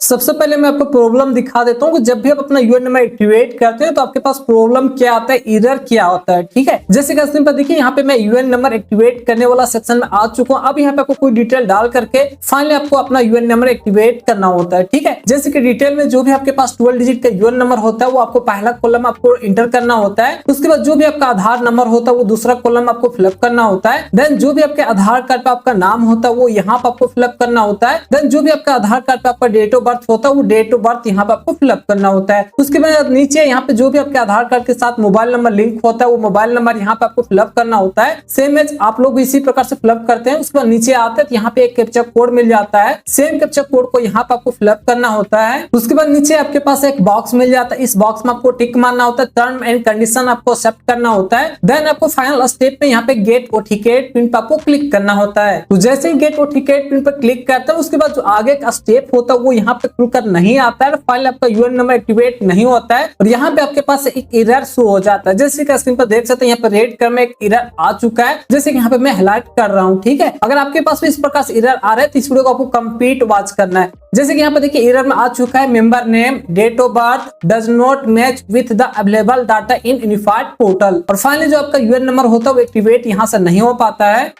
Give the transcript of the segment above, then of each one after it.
सबसे पहले मैं आपको प्रॉब्लम दिखा देता हूँ कि जब भी आप अपना यूएन नंबर एक्टिवेट करते हैं तो आपके पास प्रॉब्लम क्या आता है, एरर क्या होता है। ठीक है, जैसे कि स्क्रीन पर देखिए यहाँ पे मैं यूएन नंबर एक्टिवेट करने वाला सेक्शन में आ चुका हूँ। अब यहाँ पे आपको कोई डिटेल डाल करके फाइनली आपको अपना यूएन नंबर एक्टिवेट करना होता है। ठीक है, जैसे कि डिटेल में जो भी आपके पास 12 डिजिट का यूएन नंबर होता है वो आपको पहला कॉलम आपको इंटर करना होता है। उसके बाद जो भी आपका आधार नंबर होता है वो दूसरा कॉलम आपको फिलअप करना होता है। देन जो भी आपके आधार कार्ड पे आपका नाम होता है वो यहाँ पे आपको फिलअप करना होता है। देन जो भी आपका आधार कार्ड पे आपका डेट ऑफ बर्थ होता है वो डेट ऑफ बर्थ यहाँ पे आपको फिलअप करना होता है। उसके बाद नीचे यहाँ पे जो भी आपके आधार कार्ड के साथ मोबाइल नंबर लिंक होता है वो मोबाइल नंबर यहाँ पे आपको फिलअप करना होता है। सेम एज आप लोग भी इसी प्रकार से फिलअप करते हैं। उसके बाद नीचे आते हैं तो यहाँ पे एक कैप्चा कोड मिल जाता है। सेम कैप्चा कोड को यहाँ पे आपको फिलअप करना होता है। उसके बाद नीचे आपके पास एक बॉक्स मिल जाता है। इस बॉक्स में आपको टिक मारना होता है, टर्म एंड कंडीशन आपको एक्सेप्ट करना होता है। देन आपको फाइनल स्टेप में यहाँ पे गेट ऑथेंटिकेट पिन पे आपको क्लिक करना होता है। तो जैसे ही गेट ऑथेंटिकेट पिन पर क्लिक करते हैं उसके बाद जो आगे का स्टेप होता है वो यहाँ पे खुलकर नहीं आता है। फाइनली आपका यूएन नंबर एक्टिवेट नहीं होता है और यहाँ पे आपके पास एक एरर शो हो जाता है। जैसे कि स्क्रीन पर देख सकते हैं यहाँ पे रेड कलर में एक एरर आ चुका है, जैसे कि यहाँ पे मैं हाईलाइट कर रहा हूँ। ठीक है, अगर आपके पास भी इस प्रकार से एरर आ रहा है तो इस वीडियो को आपको कंप्लीट वॉच करना है। जैसे कि यहाँ पे देखिए एरर में आ चुका है, member name date of birth does not match with the available data in unified portal. और फाइनली जो आपका यूएन नंबर होता है वो एक्टिवेट यहाँ से नहीं हो पाता है।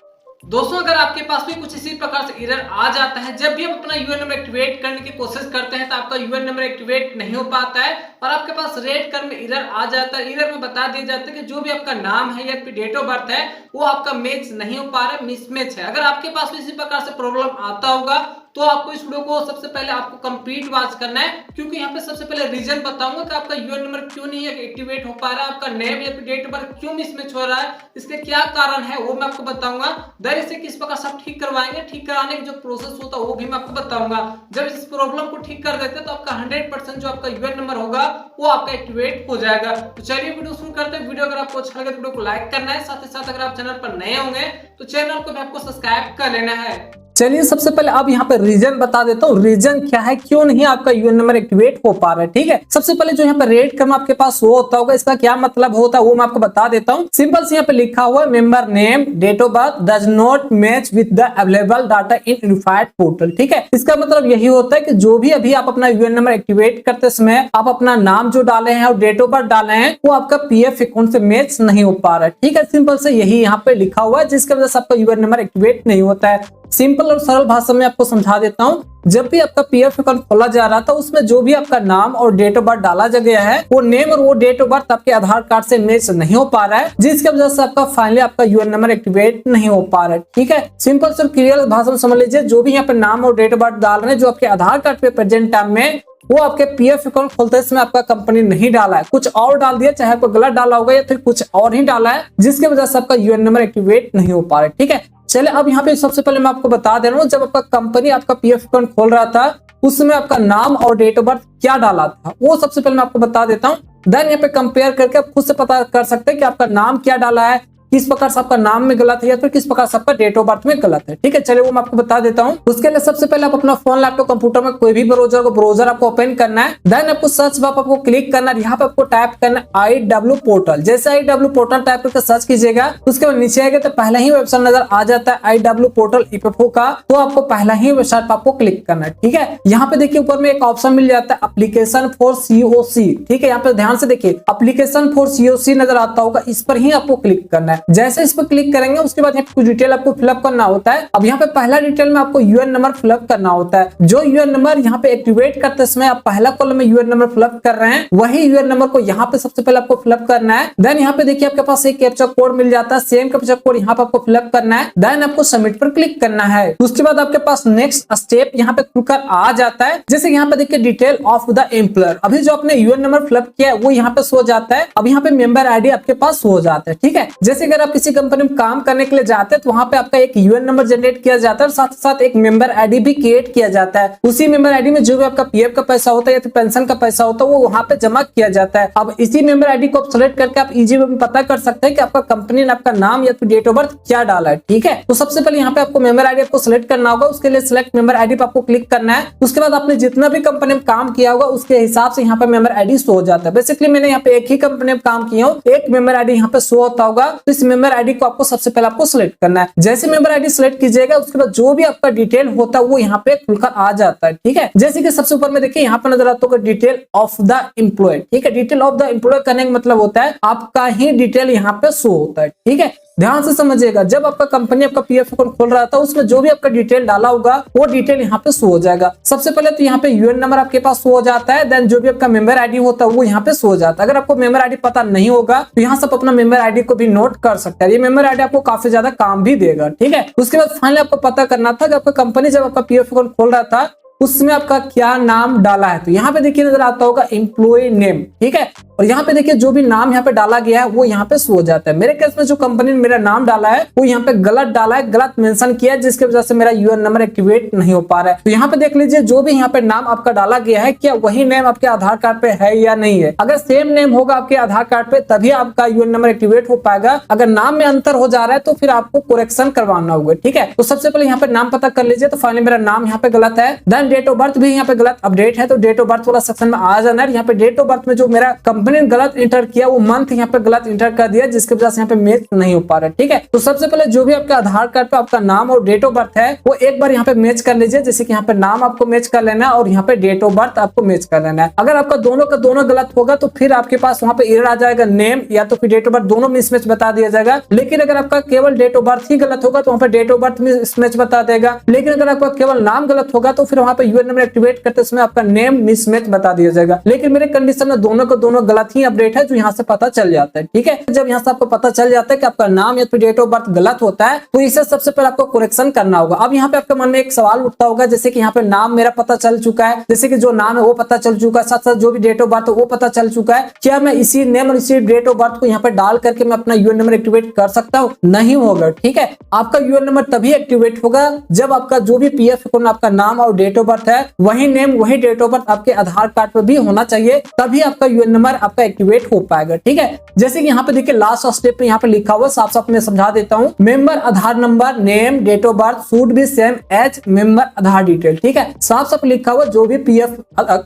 दोस्तों अगर आपके पास भी कुछ इसी प्रकार से एरर आ जाता है, जब भी आप अपना यूएन नंबर एक्टिवेट करने की कोशिश करते हैं तो आपका यूएन नंबर एक्टिवेट नहीं हो पाता है और आपके पास रेड कलर में एरर आ जाता है। एरर में बता दिया जाता है कि जो भी आपका नाम है या फिर डेट ऑफ बर्थ है वो आपका मैच नहीं हो पा रहा है, मिसमैच है। अगर आपके पास भी इसी प्रकार से प्रॉब्लम आता होगा तो आपको इस वीडियो को सबसे पहले आपको कंप्लीट वॉच करना है, क्योंकि यहाँ पे सबसे पहले रीजन बताऊंगा कि आपका यूएन नंबर क्यों नहीं एक्टिवेट हो पा रहा है, आपका नेम या फिर डेट ऑफ बर्थ क्यों मिसमैच हो रहा है, इसके क्या कारण है वो मैं आपको बताऊंगा। देन इसे किस प्रकार से आप ठीक करवाएंगे, ठीक कराने की जो प्रोसेस होता है वो भी मैं आपको बताऊंगा। जब इस प्रॉब्लम को ठीक कर देते हैं तो आपका 100% जो आपका यूएन नंबर होगा वो आपका एक्टिवेट हो जाएगा। तो चलिए वीडियो शुरू करते हैं। वीडियो अगर आपको अच्छा लगे तो वीडियो को लाइक करना है, साथ ही साथ अगर आप चैनल पर नए होंगे तो चैनल को भी आपको सब्सक्राइब कर लेना है। चलिए सबसे पहले अब यहाँ पे रीजन बता देता हूँ, रीजन क्या है क्यों नहीं आपका यूएन नंबर एक्टिवेट हो पा रहा है। ठीक है, सबसे पहले जो यहाँ पे रेड कलर आपके पास वो होता होगा, इसका क्या मतलब होता है वो मैं आपको बता देता हूँ। सिंपल से यहाँ पे लिखा हुआ है member name date of birth does not match with the available data in unified portal. ठीक है, इसका मतलब यही होता है कि जो भी अभी आप अपना यूएन नंबर एक्टिवेट करते समय आप अपना नाम जो डाले हैं और डेट ऑफ बर्थ डाले हैं वो आपका पीएफ अकाउंट से मैच नहीं हो पा रहा है। ठीक है, सिंपल से यही यहाँ पे लिखा हुआ है जिसकी वजह से आपका यूएन नंबर एक्टिवेट नहीं होता है। सिंपल और सरल भाषा में आपको समझा देता हूं, जब भी आपका पीएफ अकाउंट खोला जा रहा था उसमें जो भी आपका नाम और डेट ऑफ बर्थ डाला गया है वो नेम और वो डेट ऑफ बर्थ आपके आधार कार्ड से मैच नहीं हो पा रहा है, जिसकी वजह से आपका फाइनली आपका यूएन नंबर एक्टिवेट नहीं हो पा रहा है। ठीक है, सिंपल से क्लियर भाषा में समझ लीजिए, जो भी यहाँ पे नाम और डेट ऑफ बर्थ डाल रहे हैं जो आपके आधार कार्ड पे प्रेजेंट टाइम में वो आपके पीएफ अकाउंट खोलते समय आपका कंपनी नहीं डाला है, कुछ और डाल दिया, चाहे आपको गलत डाला होगा या फिर कुछ और ही डाला है, जिसकी वजह से आपका यूएन नंबर एक्टिवेट नहीं हो पा रहा है। ठीक है, चलिए अब यहाँ पे सबसे पहले मैं आपको बता दे रहा हूँ, जब आपका कंपनी आपका पीएफ अकाउंट खोल रहा था उस समय आपका नाम और डेट ऑफ बर्थ क्या डाला था वो सबसे पहले मैं आपको बता देता हूँ। देन यहाँ पे कंपेयर करके आप खुद से पता कर सकते हैं कि आपका नाम क्या डाला है, किस प्रकार से आपका नाम में गलत है या फिर किस प्रकार से आपका डेट ऑफ बर्थ में गलत है। ठीक है, चलिए वो मैं आपको बता देता हूँ। उसके लिए सबसे पहले आप अपना फोन लैपटॉप कंप्यूटर में कोई भी ब्राउजर आपको ओपन करना है। देन आपको सर्च बार आपको क्लिक करना है, यहाँ पे आपको टाइप करना है IW पोर्टल। जैसे IW पोर्टल टाइप करके सर्च कीजिएगा उसके बाद नीचे आएगा तो पहला ही वेबसाइट नजर आ जाता है IW पोर्टल ईपीएफओ का, तो आपको पहला ही वेबसाइट पर आपको क्लिक करना है। ठीक है, यहाँ पे देखिए ऊपर में एक ऑप्शन मिल जाता है एप्लीकेशन फॉर COC। ठीक है, यहाँ पे ध्यान से देखिए एप्लीकेशन फॉर COC नजर आता होगा, इस पर ही आपको क्लिक करना है। जैसे इस पर क्लिक करेंगे उसके बाद यहाँ पे कुछ डिटेल आपको फिलअप करना होता है। अब यहाँ पे पहला डिटेल में आपको यूएन नंबर फिलअप करना होता है। जो यूएन नंबर यहाँ पे एक्टिवेट करते समय आप पहला कॉलम में यूएन नंबर फिलअप कर रहे हैं वही यूएन नंबर को यहाँ पे सबसे पहले आपको फिलअप करना है। देन यहाँ पे देखिए आपके पास एक कैप्चा कोड मिल जाता है, सेम कैप्चा कोड यहाँ पे आपको फिलअप करना है। देन आपको सबमिट पर क्लिक करना है। उसके बाद आपके पास नेक्स्ट स्टेप यहाँ पे खुलकर आ जाता है। जैसे यहाँ पे देखिए डिटेल ऑफ द एम्प्लॉयर, अभी जो आपने यूएन नंबर फिलअप किया है वो यहाँ पे शो जाता है। अब यहाँ पे मेंबर आईडी आपके पास हो जाता है। ठीक है, जैसे अगर आप किसी कंपनी में काम करने के लिए जाते हैं तो वहां पे आपका एक यूएन नंबर जनरेट किया जाता है और साथ साथ एक मेंबर आईडी भी क्रिएट किया जाता है। उसी मेंबर आईडी में जो भी आपका पीएफ का पैसा होता है या फिर पेंशन का पैसा होता है वो वहां पे जमा किया जाता है। अब इसी मेंबर आईडी को आप सेलेक्ट करके आप इजी वे में पता कर सकते हैं कि आपका कंपनी ने आपका नाम या फिर डेट ऑफ बर्थ क्या डाला है। ठीक है, तो सबसे पहले यहाँ पे आपको मेंबर आईडी आपको सेलेक्ट करना होगा। उसके लिए सिलेक्ट मेंबर आईडी पे आपको क्लिक करना है। उसके बाद आपने जितना भी कंपनी में काम किया होगा उसके हिसाब से यहाँ पे मेंबर आईडी शो हो जाता है। बेसिकली मैंने यहाँ पे एक ही कंपनी में काम किया हूँ, एक मेंबर आईडी यहाँ पे शो होता होगा, तो इस मेंबर आईडी को आपको सबसे पहले आपको सिलेक्ट करना है। जैसे मेंबर आईडी सिलेक्ट कीजिएगा उसके बाद जो भी आपका डिटेल होता है वो यहाँ पे खुलकर आ जाता है। ठीक है, जैसे कि सबसे ऊपर में देखिए यहाँ पे नजर आता होगा डिटेल ऑफ द एम्प्लॉय। ठीक है, डिटेल ऑफ द एम्प्लॉय करने का मतलब होता है आपका ही डिटेल यहाँ पे शो होता है। ठीक है, ध्यान से समझिएगा, जब आपका कंपनी आपका पीएफ अकाउंट खोल रहा था उसमें जो भी आपका डिटेल डाला होगा वो डिटेल यहाँ पे शो हो जाएगा। सबसे पहले तो यहाँ पे यूएन नंबर आपके पास शो हो जाता है, देन जो भी आपका मेंबर आईडी होता है वो यहाँ पे शो हो जाता है। अगर आपको मेंबर आईडी पता नहीं होगा तो यहाँ से आप अपना मेंबर आईडी को भी नोट कर सकते हैं। ये मेंबर आईडी आपको काफी ज्यादा काम भी देगा। ठीक है, उसके बाद फाइनली आपको पता करना था कि आपका कंपनी जब आपका पीएफ अकाउंट खोल रहा था उसमें आपका क्या नाम डाला है। तो यहाँ पे देखिए नजर आता होगा एम्प्लॉय नेम। ठीक है, और यहाँ पे देखिए जो भी नाम यहाँ पे डाला गया है वो यहाँ पे शो हो जाता है। मेरे केस में जो कंपनी ने मेरा नाम डाला है वो यहाँ पे गलत डाला है, गलत मेंशन किया है, जिसकी वजह से मेरा यूएन नंबर एक्टिवेट नहीं हो पा रहा है। तो यहाँ पे देख लीजिए जो भी यहाँ पे नाम आपका डाला गया है क्या वही नेम आपके आधार कार्ड पे है या नहीं है। अगर सेम नेम होगा आपके आधार कार्ड पे तभी आपका यूएन नंबर एक्टिवेट हो पाएगा। अगर नाम में अंतर हो जा रहा है तो फिर आपको करेक्शन करवाना होगा। ठीक है, तो सबसे पहले यहाँ पे नाम पता कर लीजिए। तो फाइनली मेरा नाम यहाँ पे गलत है, देन डेट ऑफ बर्थ भी यहाँ पे गलत अपडेट है, तो डेट ऑफ बर्थ वाला सेक्शन में आ जाना है। यहाँ पे डेट ऑफ बर्थ में जो मेरा कंपनी ने गलत इंटर किया वो मंथ यहाँ पे गलत इंटर कर दिया, जिसकी वजह से यहाँ पे मैच नहीं हो पा रहा है। ठीक है, तो सबसे पहले जो भी आपके आधार कार्ड पे आपका नाम और डेट ऑफ बर्थ है वो एक बार यहाँ पे मैच कर लीजिए। जैसे कि यहाँ पे नाम आपको मैच कर लेना है और यहाँ पे डेट ऑफ बर्थ आपको मैच कर लेना है। अगर आपका दोनों का दोनों गलत होगा तो फिर आपके पास वहाँ पे एरर आ जाएगा, नेम या तो फिर डेट ऑफ बर्थ दोनों मिसमैच बता दिया जाएगा। लेकिन अगर आपका केवल डेट ऑफ बर्थ ही गलत होगा तो वहाँ पे डेट ऑफ बर्थ मिसमैच बता देगा। लेकिन अगर आपका केवल नाम गलत होगा तो फिर वहाँ पे यूएन नंबर एक्टिवेट करते समय आपका नेम मिसमैच बता दिया जाएगा। लेकिन मेरे कंडीशन में दोनों का दोनों गलत ही अपडेट है, जो यहाँ से पता चल जाता है। ठीक है, जब यहाँ से आपको पता चल जाता है कि आपका नाम या फिर डेट ऑफ बर्थ गलत होता है तो इसे सबसे पहले आपको करेक्शन करना होगा। अब यहाँ पे आपके मन में एक सवाल उठता होगा, जैसे कि यहाँ पे नाम मेरा पता चल चुका है, जैसे कि जो नाम है वो पता चल चुका है, साथ साथ जो भी डेट ऑफ बर्थ है वो पता चल चुका है, क्या मैं इसी नेम और इसी डेट ऑफ बर्थ को यहाँ पे डाल करके मैं अपना यूएन नंबर एक्टिवेट कर सकता हूँ? नहीं होगा। ठीक है, आपका यूएन नंबर तभी एक्टिवेट होगा जब आपका जो भी पीएफ अकाउंट आपका नाम और डेट ऑफ बर्थ है वही नेम वही डेट ऑफ बर्थ आपके आधार कार्ड पर भी होना चाहिए, तभी आपका यूएन नंबर आपका एक्टिवेट हो पाएगा। ठीक है, जैसे कि यहाँ पे देखिए लास्ट स्टेप पे यहाँ पे लिखा हुआ साफ साफ मैं समझा देता हूँ, member Aadhaar number name date of birth should be same as member Aadhaar detail. ठीक है, साफ साफ लिखा हुआ जो भी पीएफ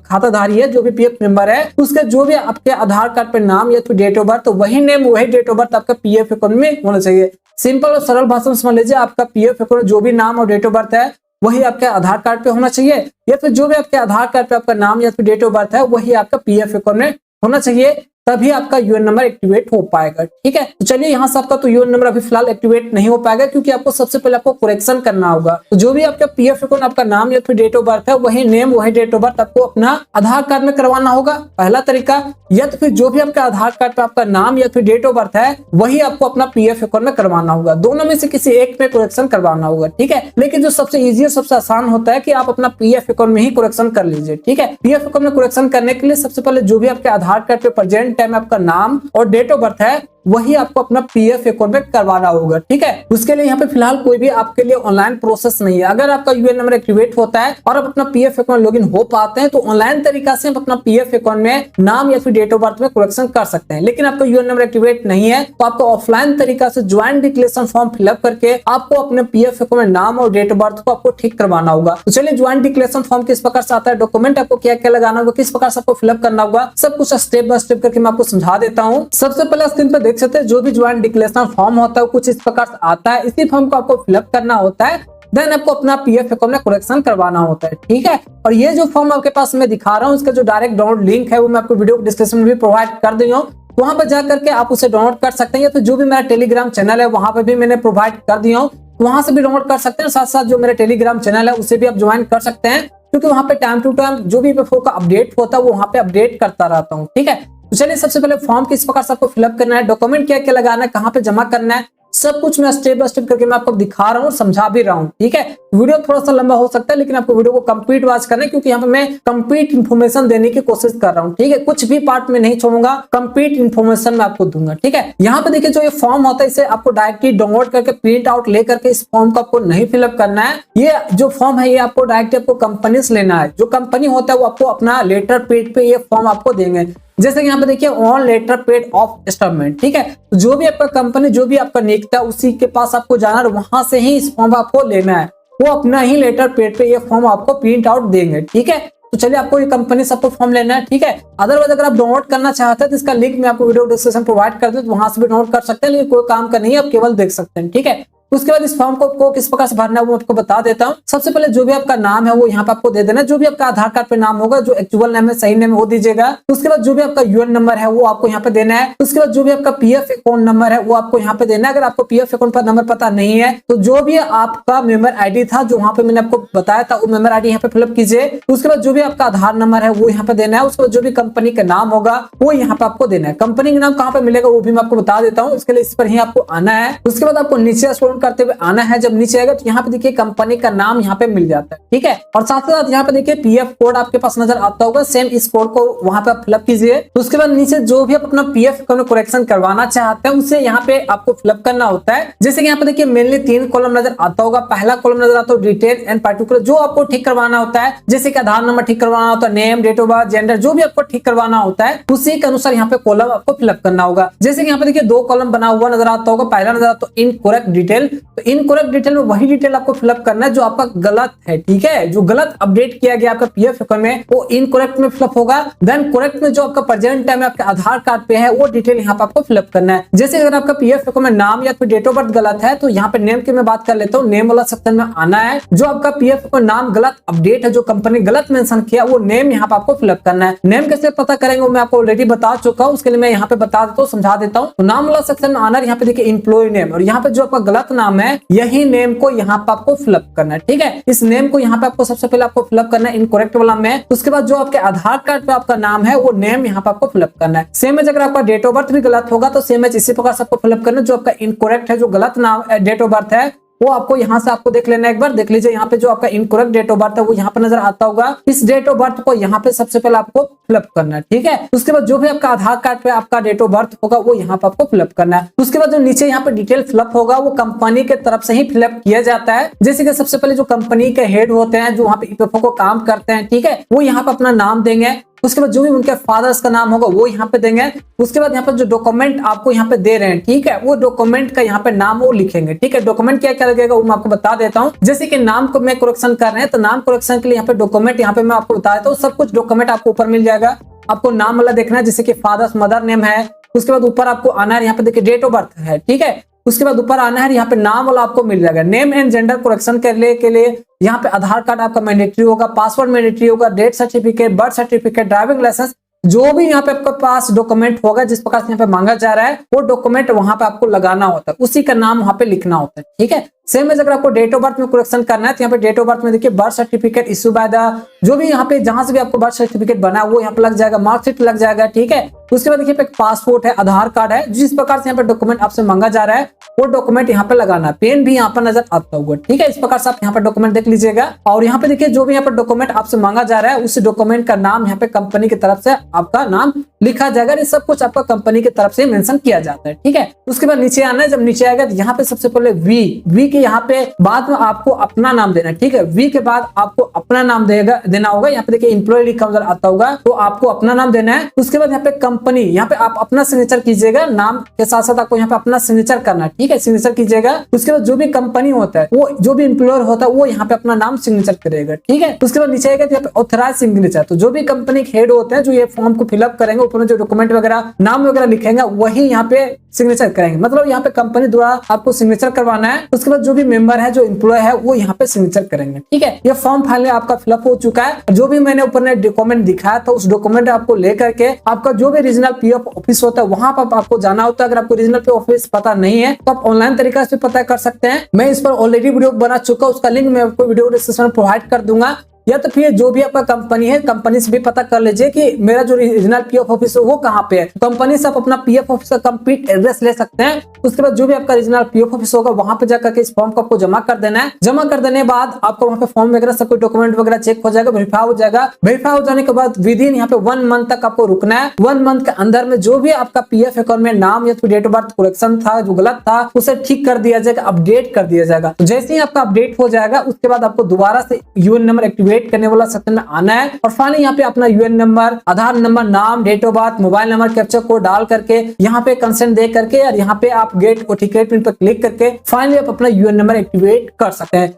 खाताधारी है, जो भी पीएफ मेंबर है, उसके जो भी आपके आधार कार्ड पे नाम या फिर डेट ऑफ बर्थ वही नेम वही डेट ऑफ बर्थ आपका पीएफ अकाउंट में होना चाहिए। सिंपल और सरल भाषा में समझ लीजिए, आपका पीएफ अकाउंट जो भी नाम और डेट ऑफ बर्थ है वही आपके आधार कार्ड पे होना चाहिए, या फिर जो भी आपके आधार कार्ड पे आपका नाम या फिर डेट ऑफ बर्थ है वही आपका पीएफ अकाउंट में होना चाहिए, तभी आपका यूएन नंबर एक्टिवेट हो पाएगा। ठीक है, तो चलिए यहाँ से आपका तो यूएन नंबर अभी फिलहाल एक्टिवेट नहीं हो पाएगा, क्योंकि आपको सबसे पहले आपको करेक्शन करना होगा। तो जो भी आपका पीएफ अकाउंट आपका नाम या फिर डेट ऑफ बर्थ है वही नेम वही डेट ऑफ बर्थ आपको अपना आधार कार्ड में करवाना होगा, पहला तरीका। या तो फिर जो भी आपका आधार कार्ड पे आपका नाम या फिर डेट ऑफ बर्थ है वही आपको अपना पीएफ अकाउंट में करवाना होगा। दोनों में से किसी एक पे करेक्शन करवाना होगा। ठीक है, लेकिन जो सबसे इजी और सबसे आसान होता है कि आप अपना पीएफ अकाउंट में ही करेक्शन कर लीजिए। ठीक है, पीएफ अकाउंट में करेक्शन करने के लिए सबसे पहले जो भी आपके आधार कार्ड पे प्रेजेंट टाइम आपका नाम और डेट ऑफ बर्थ है वही आपको अपना पीएफ अकाउंट में करवाना होगा। ठीक है, उसके लिए यहाँ पे फिलहाल कोई भी आपके लिए ऑनलाइन प्रोसेस नहीं है। अगर आपका यूएन नंबर एक्टिवेट होता है और आप अपना पीएफ अकाउंट लॉगिन हो पाते हैं तो ऑनलाइन तरीका से आप अपना पीएफ अकाउंट में नाम या फिर डेट ऑफ बर्थ में करेक्शन कर सकते हैं। लेकिन आपका यूएन नंबर एक्टिवेट नहीं है तो आपको ऑफलाइन तरीका से ज्वाइंट डिक्लेरेशन फॉर्म फिलअप करके आपको अपने पीएफ अकाउंट में नाम और डेट ऑफ बर्थ को आपको ठीक करवाना होगा। तो चलिए ज्वाइंट डिक्लेरेशन फॉर्म किस प्रकार से आता है, डॉक्यूमेंट आपको क्या क्या लगाना होगा, किस प्रकार से आपको फिलअप करना होगा, सब कुछ स्टेप बाय स्टेप करके मैं आपको समझा देता हूँ। सबसे पहले स्क्रीन पर देख सकते हैं जो भी ज्वाइंट डिक्लेरेशन फॉर्म होता है कुछ इस प्रकार से आता है। इसी फॉर्म को आपको फिलअप करना होता है, देन आपको अपना पीएफ अकाउंट में करेक्शन करवाना होता है। ठीक है, और ये जो फॉर्म आपके पास मैं दिखा रहा हूँ इसका जो डायरेक्ट डाउनलोड लिंक है वो मैं आपको वीडियो डिस्क्रिप्शन में भी प्रोवाइड कर दी हूँ, वहां पर जाकर के आप उसे डाउनलोड कर सकते हैं। या फिर जो भी मेरा टेलीग्राम चैनल है वहां पर भी मैंने प्रोवाइड कर दिया हूँ, वहां से भी डाउनलोड कर सकते हैं। साथ साथ जो मेरा टेलीग्राम चैनल है उसे भी आप ज्वाइन कर सकते हैं, क्योंकि वहां पे टाइम टू टाइम जो भी पीएफ का अपडेट होता है वो वहां पे अपडेट करता रहता हूँ। ठीक है, तो चलिए सबसे पहले फॉर्म किस प्रकार से आपको फिलअप करना है, डॉक्यूमेंट क्या क्या लगाना है, कहाँ पे जमा करना है, सब कुछ मैं स्टेप बाय स्टेप करके मैं आपको दिखा रहा हूँ, समझा भी रहा हूँ। ठीक है, वीडियो थोड़ा सा लंबा हो सकता है लेकिन आपको वीडियो को कंप्लीट वॉच करना है, क्योंकि यहाँ पे मैं कंप्लीट इन्फॉर्मेशन देने की कोशिश कर रहा हूँ। ठीक है, कुछ भी पार्ट में नहीं छोड़ूंगा, कंप्लीट इन्फॉर्मेशन मैं आपको दूंगा। ठीक है, यहाँ पे देखिए जो ये फॉर्म होता है इसे आपको डायरेक्टली डाउनलोड करके प्रिंट आउट लेकर के इस फॉर्म को आपको नहीं फिलअप करना है। ये जो फॉर्म है ये आपको डायरेक्ट आपको कंपनी से लेना है। जो कंपनी होता है वो आपको अपना लेटर पेड पे ये फॉर्म आपको देंगे। जैसे कि यहाँ पे देखिए on letter pad of statement. ठीक है, तो जो भी आपका कंपनी जो भी आपका नियोक्ता है उसी के पास आपको जाना है, वहां से ही इस फॉर्म आपको लेना है। वो अपना ही लेटर पेड पे ये फॉर्म आपको प्रिंट आउट देंगे। ठीक है, तो चलिए आपको ये कंपनी से आपको फॉर्म लेना है, ठीक है। अदरवाइज अगर आप डाउनलोड करना चाहते हैं तो इसका लिंक मैं आपको वीडियो डिस्क्रिप्शन प्रोवाइड कर दूं, तो वहां से भी डाउनलोड कर सकते हैं, लेकिन कोई काम का नहीं है, आप केवल देख सकते हैं, ठीक है। उसके बाद इस फॉर्म को किस प्रकार से भरना है वो आपको बता देता हूँ। सबसे पहले जो भी आपका नाम है वो यहाँ पे आपको दे देना है, जो भी आपका आधार कार्ड पे नाम होगा, जो एक्चुअल नेम है, सही नेम वो दीजिएगा। उसके बाद जो भी आपका यूएन नंबर है वो आपको यहाँ पे देना है। उसके बाद जो भी आपका पीएफ अकाउंट नंबर है वो आपको यहाँ पे देना है। अगर आपको पीएफ अकाउंट पर नंबर पता नहीं है तो जो भी आपका मेंबर आईडी था जो वहां पे मैंने आपको बताया था, वो मेंबर आईडी यहाँ पे फिलअप कीजिए। उसके बाद जो भी आपका आधार नंबर है वो यहाँ पे देना है। उसके बाद जो भी कंपनी का नाम होगा वो यहाँ पे आपको देना है। कंपनी का नाम कहाँ पे मिलेगा वो भी मैं आपको बता देता हूँ, इसके लिए इस पर ही आपको आना है। उसके बाद आपको नीचे स्क्रॉल करते हुए आना है। जब नीचे आएगा तो यहाँ पे देखिए कंपनी का नाम यहाँ पे मिल जाता है, ठीक है। और साथ ही साथ यहाँ पे देखिए पीएफ कोड आपके पास नजर आता होगा, सेम इस कोड को वहां पे आप फिलअप कीजिए। उसके बाद नीचे जो भी आप अपना पीएफ करेक्शन करवाना चाहते हैं उसे यहाँ पे आपको फिलअप करना होता है। जैसे कि यहाँ पे देखिए मेनली 3 कॉलम नजर आता होगा। पहला कॉलम नजर आता है डिटेल एंड पार्टिकुलर, जो आपको ठीक करवाना होता है, जैसे कि आधार नंबर ठीक करवाना होता है, name, date of birth, gender, जो भी आपको ठीक करवाना होता है उसी के अनुसार यहाँ पे कॉलम आपको फिलअप करना होगा। जैसे कि यहाँ पे देखिए 2 कॉलम बना हुआ नजर आता होगा। पहला नजर आता है इनकरेक्ट डिटेल, तो इनकरेक्ट डिटेल में वही डिटेल आपको फिलअप करना है जो आपका गलत है, ठीक है। जो गलत अपडेट किया गया आपका पीएफ अकाउंट में वो इनकरेक्ट में फिलअप होगा। देन करेक्ट में जो आपका प्रेजेंट टाइम में आपके आधार कार्ड पे है वो डिटेल यहाँ पे आपको फिलअप करना है। जैसे अगर आपका पीएफ अकाउंट में नाम या फिर डेट ऑफ बर्थ गलत है तो यहाँ पे नेम की मैं बात कर लेता हूँ। नेम वाला सेक्शन में आना है। जो आपका पीएफ अकाउंट नाम गलत अपडेट है, जो कंपनी गलत मेंशन किया, वो नेम यहाँ पे आपको फिलअप करना है। नेम कैसे पता करेंगे वो मैं आपको ऑलरेडी बता चुका हूँ, उसके लिए मैं यहाँ पे बता देता हूँ, समझा देता हूँ। तो नाम वाला सेक्शन में आना, यहाँ पे देखिए एम्प्लॉय नेम, और यहाँ पे जो आपका गलत नाम है यही नेम को यहाँ पे आपको फिलअप करना है, ठीक है। इस नेम को यहाँ पे आपको सबसे पहले आपको फिलअप करना है इनकरेक्ट वाला में। उसके बाद जो आपके आधार कार्ड पे आपका नाम है वो नेम यहाँ पे आपको फिलअप करना है। सेम एज अगर आपका डेट ऑफ बर्थ भी गलत होगा तो सेम एज इसी प्रकार से आपको फिलअप करना है। जो आपका इनकरेक्ट है, जो गलत नाम डेट ऑफ बर्थ है, वो आपको यहाँ से आपको देख लेना है। एक बार देख लीजिए, यहाँ पे जो आपका इनकरेक्ट डेट ऑफ बर्थ है वो यहाँ पे नजर आता होगा। इस डेट ऑफ बर्थ को यहाँ पे सबसे पहले आपको फिलअप करना है, ठीक है। उसके बाद जो भी आपका आधार कार्ड पे आपका डेट ऑफ बर्थ होगा वो यहाँ पे आपको फिलअप करना है। उसके बाद जो नीचे यहाँ पे डिटेल फिलअप होगा वो कंपनी के तरफ से ही फिलअप किया जाता है। जैसे कि सबसे पहले जो कंपनी के हेड होते हैं, जो वहाँ पे ईपीएफओ को काम करते हैं, ठीक है, वो यहाँ पे अपना नाम देंगे। उसके बाद जो भी उनके फादर्स का नाम होगा वो यहाँ पे देंगे। उसके बाद यहाँ पर जो डॉक्यूमेंट आपको यहाँ पे दे रहे हैं, ठीक है, वो डॉक्यूमेंट का यहाँ पे नाम वो लिखेंगे, ठीक है। डॉक्यूमेंट क्या क्या लगेगा वो मैं आपको बता देता हूँ। जैसे कि नाम को मैं करेक्शन कर रहे हैं तो नाम करेक्शन के लिए यहाँ पे डॉक्यूमेंट यहाँ पे मैं आपको बता देता हूँ। सब कुछ डॉक्यूमेंट आपको ऊपर मिल जाएगा। आपको नाम वाला देखना है, जैसे कि फादर्स मदर नेम है। उसके बाद ऊपर आपको आना है, यहाँ पे देखिए डेट ऑफ बर्थ है, ठीक है। उसके बाद ऊपर आना है, यहाँ पे नाम वाला आपको मिल जाएगा। नेम एंड जेंडर करेक्शन करने के लिए यहाँ पे आधार कार्ड आपका मैंडेटरी होगा, पासवर्ड मैंडेटरी होगा, death certificate, birth certificate, driving licence, जो भी यहाँ पे आपके पास डॉक्यूमेंट होगा जिस प्रकार से यहाँ पे मांगा जा रहा है वो डॉक्यूमेंट वहां पे आपको लगाना होता है, उसी का नाम वहां पे लिखना होता है, ठीक है। सेम एज अगर आपको डेट ऑफ बर्थ में करेक्शन करना है तो यहाँ पे डेट ऑफ बर्थ में देखिए birth certificate issue by the, जो भी यहाँ पे जहां से भी आपको बर्थ सर्टिफिकेट बना वो यहाँ पे लग जाएगा, मार्कशीट लग जाएगा, ठीक है। उसके बाद देखिए पासपोर्ट है, आधार कार्ड है, जिस प्रकार से यहाँ पे डॉक्यूमेंट आपसे मांगा जा रहा है वो डॉक्यूमेंट यहाँ पे लगाना है। पेन भी यहाँ पर नजर आता होगा, ठीक है। इस प्रकार से आप यहाँ पे डॉक्यूमेंट देख लीजिएगा। और यहाँ पे देखिए जो भी यहाँ पे डॉक्यूमेंट आपसे मांगा जा रहा है उस डॉक्यूमेंट का नाम यहाँ पे कंपनी की तरफ से आपका नाम लिखा जाएगा। ये सब कुछ आपका कंपनी की तरफ से मेंशन किया जाता है, ठीक है। उसके बाद नीचे आना है। जब नीचे आएगा तो यहाँ पे सबसे पहले वी के यहाँ पे बाद में आपको अपना नाम देना है, ठीक है। वी के बाद आपको अपना नाम देना होगा। यहाँ पे देखिए एम्प्लॉय लिखा नजर आता होगा तो आपको अपना नाम देना है। उसके बाद यहाँ पे कंपनी, यहाँ पे आप अपना सिग्नेचर कीजिएगा, नाम के साथ साथ आपको यहाँ पे अपना सिग्नेचर करना है, ठीक है, सिग्नेचर कीजिएगा। उसके बाद जो भी कंपनी होता है वो जो भी एम्प्लॉयर होता है वो यहाँ पे अपना नाम सिग्नेचर करेगा, ठीक है। उसके बाद नीचे आएगा यहाँ पे ऑथराइज सिग्नेचर, तो जो भी कंपनी के हेड होते हैं जो ये फॉर्म को फिलअप करेंगे, ऊपर में जो डॉक्यूमेंट वगैरह नाम वगैरह लिखेंगे वही यहाँ पे सिग्नेचर करेंगे, मतलब यहाँ पे कंपनी द्वारा आपको सिग्नेचर करवाना है। उसके बाद जो भी मेंबर है, जो एम्प्लॉय है, वो यहाँ पे सिग्नेचर करेंगे, ठीक है। ये फॉर्म फाइनली आपका फिलअप हो चुका है। जो भी मैंने ऊपर ने डॉक्यूमेंट दिखाया था उस डॉक्यूमेंट आपको लेकर के आपका जो भी रीजनल पीएफ ऑफिस होता है वहां पर आपको जाना होता है। अगर आपको रीजनल पीएफ ऑफिस पता नहीं है तो आप ऑनलाइन तरीका से पता कर सकते हैं। मैं इस पर ऑलरेडी वीडियो बना चुका हूं, उसका लिंक मैं आपको वीडियो डिस्क्रिप्शन में प्रोवाइड कर दूंगा। या तो फिर जो भी आपका कंपनी है, कंपनी से भी पता कर लीजिए कि मेरा जो रीजनल पीएफ ऑफिस है वो कहाँ पे है। कंपनी से आप अपना पीएफ ऑफिस का कंप्लीट एड्रेस ले सकते हैं। उसके बाद जो भी आपका रीजनल पीएफ ऑफिस होगा वहां पे जाकर के इस फॉर्म को आपको जमा कर देना है। जमा कर देने के बाद आपको वहां पे फॉर्म वगैरह सब कोई डॉक्यूमेंट वगैरह चेक हो जाएगा, वेरीफाई हो जाएगा। वेरीफाई हो जाने के बाद विद इन यहाँ पे 1 मंथ तक आपको रुकना है। 1 मंथ के अंदर में जो भी आपका पीएफ अकाउंट में नाम या फिर डेट ऑफ बर्थ करेक्शन था, जो गलत था, उसे ठीक कर दिया जाएगा, अपडेट कर दिया जाएगा। तो जैसे ही आपका अपडेट हो जाएगा उसके बाद आपको दोबारा से यूएन नंबर एक्टिवेट करने वाला सेक्शन आना है और फाइनली यहाँ पे अपना यूएन नंबर, आधार नंबर, नाम, date of birth, mobile number, captcha code डाल करके यहाँ पे कंसेंट दे करके और यहाँ पे आप गेट ओटीकेट पिन पर क्लिक करके फाइनली आप अपना यूएन नंबर एक्टिवेट कर सकते हैं।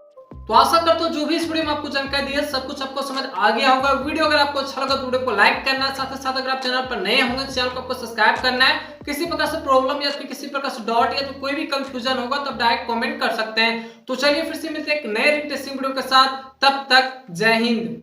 तो आशा करता हूँ जो भी इस वीडियो में आपको जानकारी दी है सब कुछ आपको समझ आ गया होगा। वीडियो अगर आपको अच्छा लगा तो वीडियो को लाइक करना है, साथ ही साथ अगर आप चैनल पर नए होंगे तो चैनल को आपको सब्सक्राइब करना है। किसी प्रकार से प्रॉब्लम या फिर किसी प्रकार से डाउट या तो कोई भी कंफ्यूजन होगा तो डायरेक्ट कमेंट कर सकते हैं। तो चलिए फिर से मिलते हैं एक नए इंटरेस्टिंग वीडियो के साथ, तब तक जय हिंद।